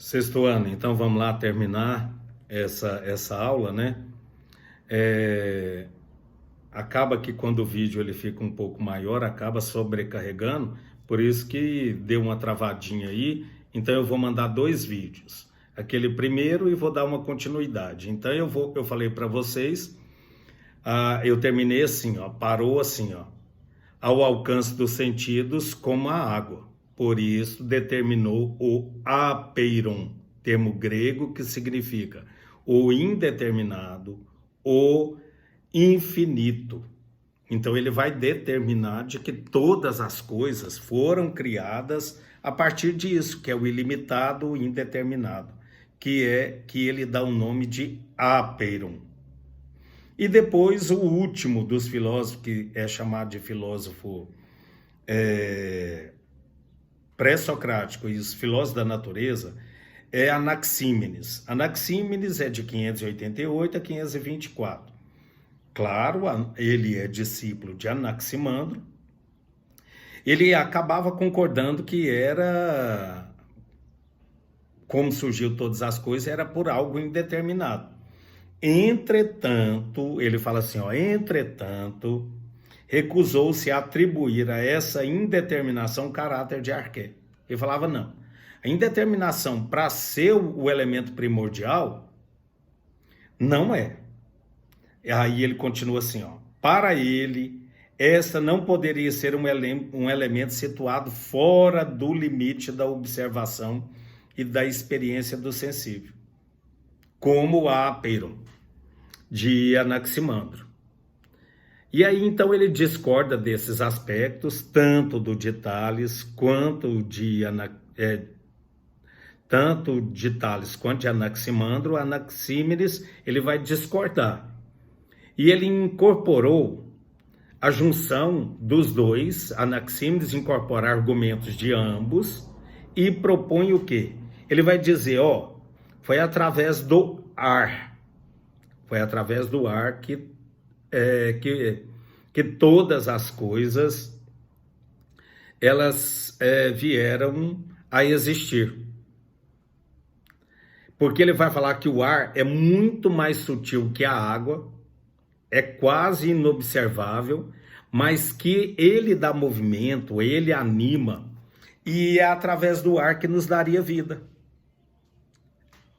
Sexto ano, então vamos lá terminar essa aula, né? É, acaba que quando o vídeo ele fica um pouco maior, acaba sobrecarregando, por isso que deu uma travadinha aí. Então eu vou mandar dois vídeos, aquele primeiro e vou dar uma continuidade. Então eu falei para vocês, eu terminei assim, ó, parou assim, ó, ao alcance dos sentidos como a água. Por isso determinou o apeiron, termo grego que significa o indeterminado, o infinito. Então ele vai determinar de que todas as coisas foram criadas a partir disso, que é o ilimitado, o indeterminado, que ele dá o nome de apeiron. E depois o último dos filósofos, que é chamado de filósofo pré-socrático e os filósofos da natureza, é Anaxímenes. Anaxímenes é de 588 a 524. Claro, ele é discípulo de Anaximandro. Ele acabava concordando que era, como surgiu todas as coisas, era por algo indeterminado. Entretanto, ele fala assim, ó, entretanto, recusou-se a atribuir a essa indeterminação caráter de arqué. Ele falava, não, a indeterminação para ser o elemento primordial não é. Aí ele continua assim, ó, para ele, esta não poderia ser um elemento situado fora do limite da observação e da experiência do sensível, como o apeiron de Anaximandro. E aí então ele discorda desses aspectos, tanto do de Tales quanto de Anaximandro. Anaxímenes ele vai discordar. E ele incorporou a junção dos dois. Anaxímenes incorpora argumentos de ambos e propõe o quê? Ele vai dizer, ó, foi através do ar. Foi através do ar que todas as coisas elas vieram a existir. Porque ele vai falar que o ar é muito mais sutil que a água, é quase inobservável, mas que ele dá movimento, ele anima, e é através do ar que nos daria vida.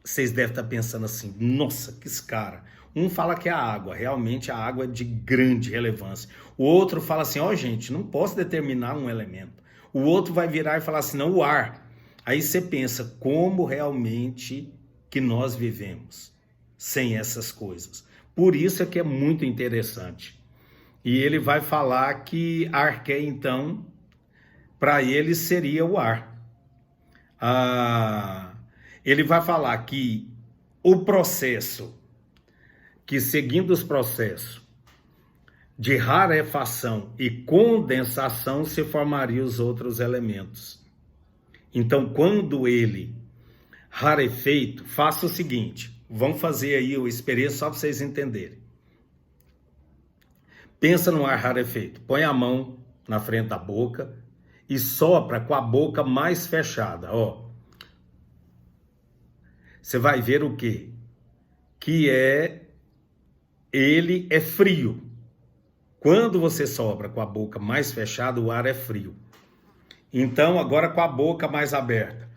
Vocês devem estar pensando assim, nossa, que escara. Um fala que é a água, realmente a água é de grande relevância. O outro fala assim, ó gente, não posso determinar um elemento. O outro vai virar e falar assim, não, o ar. Aí você pensa, como realmente que nós vivemos sem essas coisas. Por isso é que é muito interessante. E ele vai falar que arqué, então, para ele seria o ar. Ele vai falar que o processo, que seguindo os processos de rarefação e condensação se formariam os outros elementos. Então, quando ele rarefeito, faça o seguinte, vamos fazer aí o experiência só para vocês entenderem. Pensa no ar rarefeito, põe a mão na frente da boca e sopra com a boca mais fechada, ó. Você vai ver o quê? Que ele é frio. Quando você sopra com a boca mais fechada, o ar é frio. Então, agora com a boca mais aberta,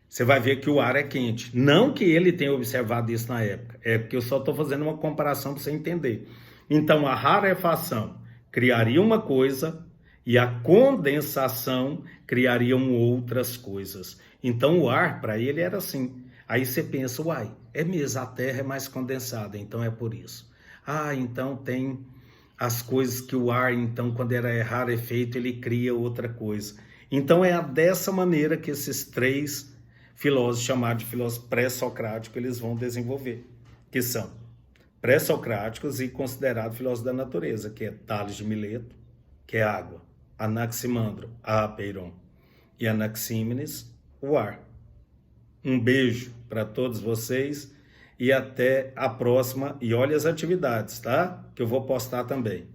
você vai ver que o ar é quente. Não que ele tenha observado isso na época, é porque eu só estou fazendo uma comparação para você entender. Então, a rarefação criaria uma coisa e a condensação criariam outras coisas. Então, o ar, para ele, era assim. Aí você pensa, uai, é mesmo, a Terra é mais condensada, então é por isso. Então tem as coisas que o ar, então, quando era rarefeito, ele cria outra coisa. Então, é dessa maneira que esses três filósofos, chamados de filósofos pré-socráticos, eles vão desenvolver, que são pré-socráticos e considerados filósofos da natureza, que é Tales de Mileto, que é água, Anaximandro, apeiron, e Anaxímenes, o ar. Um beijo para todos vocês e até a próxima. E olha as atividades, tá? Que eu vou postar também.